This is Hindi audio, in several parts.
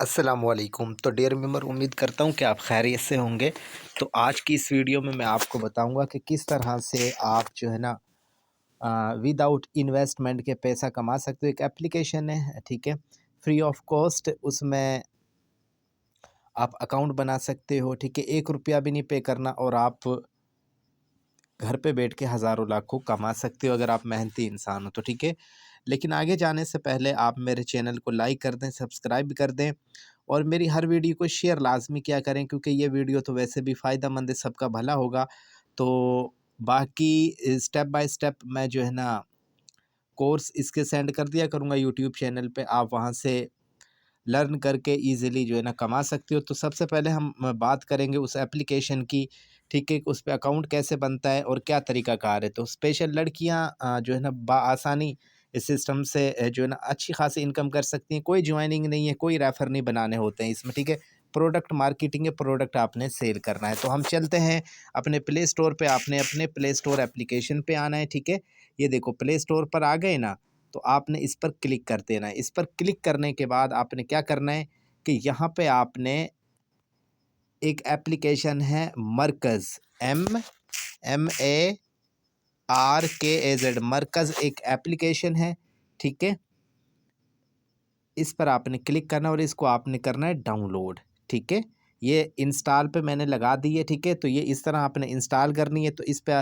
अस्सलामुअलैकुम। तो डियर मेंबर, उम्मीद करता हूँ कि आप खैरियत से होंगे। तो आज की इस वीडियो में मैं आपको बताऊंगा कि किस तरह से आप जो है ना विदाउट इन्वेस्टमेंट के पैसा कमा सकते हो। एक एप्लीकेशन है, ठीक है, फ्री ऑफ कॉस्ट। उसमें आप अकाउंट बना सकते हो, ठीक है, 1 रुपया भी नहीं पे करना और आप घर पे बैठ के हज़ारों लाखों कमा सकते हो अगर आप मेहनती इंसान हो तो, ठीक है। लेकिन आगे जाने से पहले आप मेरे चैनल को लाइक कर दें, सब्सक्राइब भी कर दें और मेरी हर वीडियो को शेयर लाज़मी किया करें, क्योंकि ये वीडियो तो वैसे भी फ़ायदेमंद है, सबका भला होगा। तो बाकी स्टेप बाय स्टेप मैं जो है ना कोर्स इसके सेंड कर दिया करूँगा यूट्यूब चैनल पे, आप वहाँ से लर्न करके ईज़िली जो है ना कमा सकते हो। तो सबसे पहले हम बात करेंगे उस एप्लीकेशन की, ठीक है, उस पे अकाउंट कैसे बनता है और क्या तरीक़ाकार है। तो स्पेशल लड़कियाँ जो है ना बआसानी इस सिस्टम से जो है ना अच्छी खासी इनकम कर सकती हैं। कोई जॉइनिंग नहीं है, कोई रेफ़र नहीं बनाने होते हैं इसमें, ठीक है। प्रोडक्ट मार्केटिंग है, प्रोडक्ट आपने सेल करना है। तो हम चलते हैं अपने प्ले स्टोर पे, आपने अपने प्ले स्टोर एप्लीकेशन पे आना है, ठीक है। ये देखो प्ले स्टोर पर आ गए ना, तो आपने इस पर क्लिक कर देना है। इस पर क्लिक करने के बाद आपने क्या करना है कि यहाँ पे आपने एक एप्लीकेशन है मरकज़, MARKZ, मरकज़ एक एप्लीकेशन है, ठीक है। इस पर आपने क्लिक करना और इसको आपने करना है डाउनलोड, ठीक है। ये इंस्टॉल पे मैंने लगा दी है, ठीक है। तो ये इस तरह आपने इंस्टॉल करनी है। तो इस पे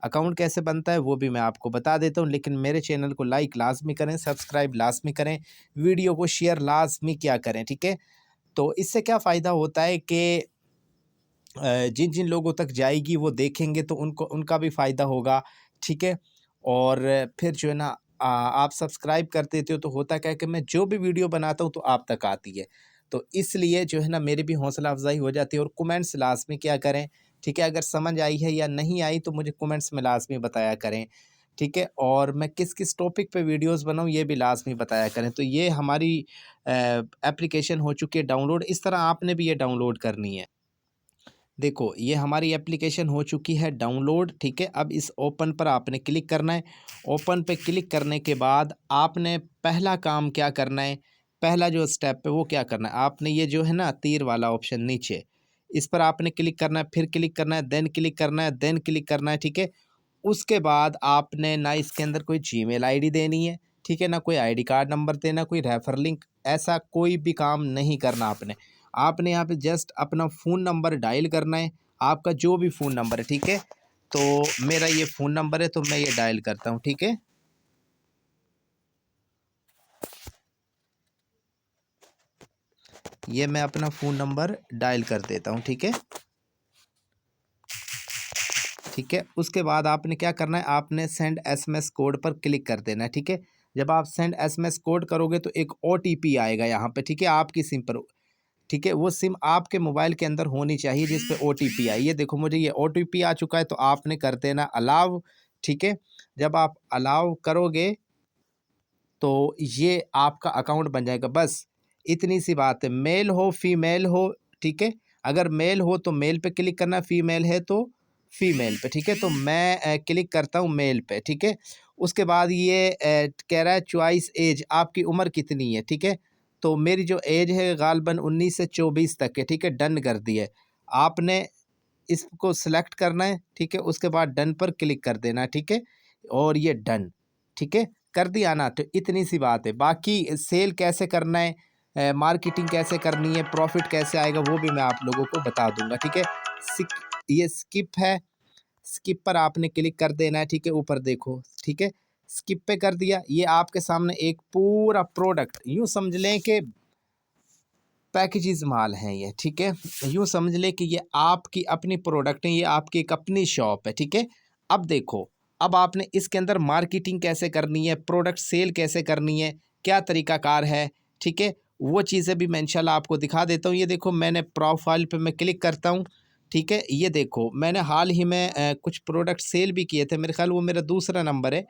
अकाउंट कैसे बनता है वो भी मैं आपको बता देता हूँ, लेकिन मेरे चैनल को लाइक लाज़मी करें, सब्सक्राइब लाज़मी करें, वीडियो को शेयर लाज़मी किया करें, ठीक है। तो इससे क्या फ़ायदा होता है कि जिन जिन लोगों तक जाएगी वो देखेंगे तो उनको उनका भी फ़ायदा होगा, ठीक है। और फिर जो है ना आप सब्सक्राइब कर देते हो तो होता क्या है कि मैं जो भी वीडियो बनाता हूँ तो आप तक आती है। तो इसलिए जो है ना मेरी भी हौसला अफ़ज़ाई हो जाती है। और कमेंट्स लाज़मी क्या करें, ठीक है। अगर समझ आई है या नहीं आई तो मुझे कमेंट्स में लाज़मी बताया करें, ठीक है। और मैं किस किस टॉपिक पे वीडियोज़ बनाऊँ ये भी लाज़मी बताया करें। तो ये हमारी एप्लीकेशन हो चुकी है डाउनलोड। इस तरह आपने भी ये डाउनलोड करनी है। देखो ये हमारी एप्लीकेशन हो चुकी है डाउनलोड, ठीक है। अब इस ओपन पर आपने क्लिक करना है। ओपन पे क्लिक करने के बाद आपने पहला काम क्या करना है, पहला जो स्टेप है वो क्या करना है, आपने ये जो है ना तीर वाला ऑप्शन नीचे, इस पर आपने क्लिक करना है, फिर क्लिक करना है, देन क्लिक करना है, देन क्लिक करना है, ठीक है। उसके बाद आपने ना इसके अंदर कोई जीमेल आईडी देनी है, ठीक है, ना कोई आईडी कार्ड नंबर देना, कोई रेफर लिंक, ऐसा कोई भी काम नहीं करना आपने। आपने यहाँ पे जस्ट अपना फ़ोन नंबर डायल करना है, आपका जो भी फ़ोन नंबर है, ठीक है। तो मेरा ये फ़ोन नंबर है तो मैं ये डायल करता हूँ, ठीक है। ये मैं अपना फ़ोन नंबर डायल कर देता हूँ, ठीक है। ठीक है, उसके बाद आपने क्या करना है, आपने सेंड एसएमएस कोड पर क्लिक कर देना है, ठीक है। जब आप सेंड एसएमएस कोड करोगे तो एक ओटीपी आएगा यहाँ पे, ठीक है, आपकी सिम पर, ठीक है। वो सिम आपके मोबाइल के अंदर होनी चाहिए जिस पे ओटीपी आई। ये देखो मुझे ये ओटीपी आ चुका है तो आपने कर देना अलाउ, ठीक है। जब आप अलाउ करोगे तो ये आपका अकाउंट बन जाएगा। बस इतनी सी बात है, मेल हो फीमेल हो, ठीक है। अगर मेल हो तो मेल पे क्लिक करना, फीमेल है तो फीमेल पे, ठीक है। तो मैं क्लिक करता हूँ मेल पे, ठीक है। उसके बाद ये कह रहा है चॉइस एज, आपकी उम्र कितनी है, ठीक है। तो मेरी जो एज है गालबन 19 से 24 तक है, ठीक है, डन कर दिया है। आपने इसको सिलेक्ट करना है, ठीक है, उसके बाद डन पर क्लिक कर देना है, ठीक है। और ये डन, ठीक है, कर दिया ना। तो इतनी सी बात है। बाकी सेल कैसे करना है, मार्केटिंग कैसे करनी है, प्रॉफिट कैसे आएगा वो भी मैं आप लोगों को बता दूंगा, ठीक है। ये स्किप है, स्किप पर आपने क्लिक कर देना है, ठीक है। ऊपर देखो, ठीक है, स्किप पे कर दिया। ये आपके सामने एक पूरा प्रोडक्ट, यूँ समझ लें कि पैकेजेस माल हैं ये, ठीक है। यूँ समझ लें कि ये आपकी अपनी प्रोडक्ट है, ये आपकी एक अपनी शॉप है, ठीक है। अब देखो, अब आपने इसके अंदर मार्केटिंग कैसे करनी है, प्रोडक्ट सेल कैसे करनी है, क्या तरीकाकार है, ठीक है, वो चीज़ें भी मैं इंशाल्लाह आपको दिखा देता हूँ। ये देखो मैंने प्रोफाइल पे मैं क्लिक करता हूँ, ठीक है। ये देखो मैंने हाल ही में कुछ प्रोडक्ट सेल भी किए थे, मेरे ख्याल वो मेरा दूसरा नंबर है,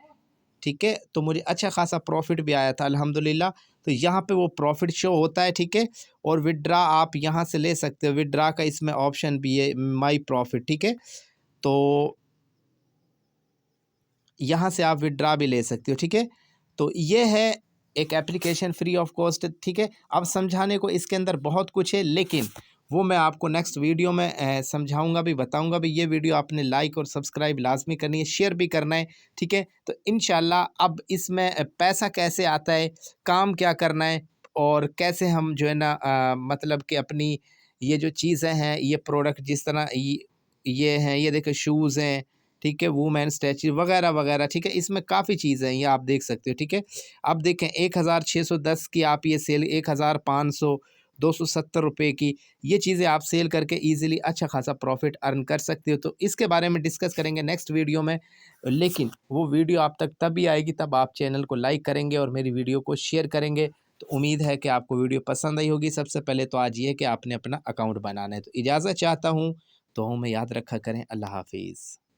ठीक है। तो मुझे अच्छा खासा प्रॉफिट भी आया था अल्हम्दुलिल्लाह। तो यहाँ पे वो प्रॉफिट शो होता है, ठीक है। और विड्रा आप यहाँ से ले सकते हो, विड्रा का इसमें ऑप्शन भी है, माई प्रॉफिट, ठीक है। तो यहाँ से आप विड्रा भी ले सकते हो, ठीक है। तो ये है एक एप्लीकेशन फ्री ऑफ कॉस्ट, ठीक है। अब समझाने को इसके अंदर बहुत कुछ है, लेकिन वो मैं आपको नेक्स्ट वीडियो में समझाऊंगा भी, बताऊंगा भी। ये वीडियो आपने लाइक और सब्सक्राइब लाजमी करनी है, शेयर भी करना है, ठीक है। तो इंशाल्लाह अब इसमें पैसा कैसे आता है, काम क्या करना है, और कैसे हम जो है ना मतलब कि अपनी ये जो चीज़ें हैं, ये प्रोडक्ट जिस तरह ये हैं, ये देखो शूज़ हैं, ठीक है, वुमेन स्टैचू वगैरह वगैरह, ठीक है। इसमें काफ़ी चीज़ें हैं, ये आप देख सकते हो, ठीक है। अब देखें 1610 की आप ये सेल, 1500 270 रुपये की ये चीज़ें आप सेल करके ईजिली अच्छा खासा प्रॉफिट अर्न कर सकते हो। तो इसके बारे में डिस्कस करेंगे नेक्स्ट वीडियो में, लेकिन वो वीडियो आप तक तभी आएगी तब आप चैनल को लाइक करेंगे और मेरी वीडियो को शेयर करेंगे। तो उम्मीद है कि आपको वीडियो पसंद आई होगी। सबसे पहले तो आज ये कि आपने अपना अकाउंट बनाना है। तो इजाज़त चाहता हूँ, तो हमें याद रखा करें। अल्लाह हाफिज़।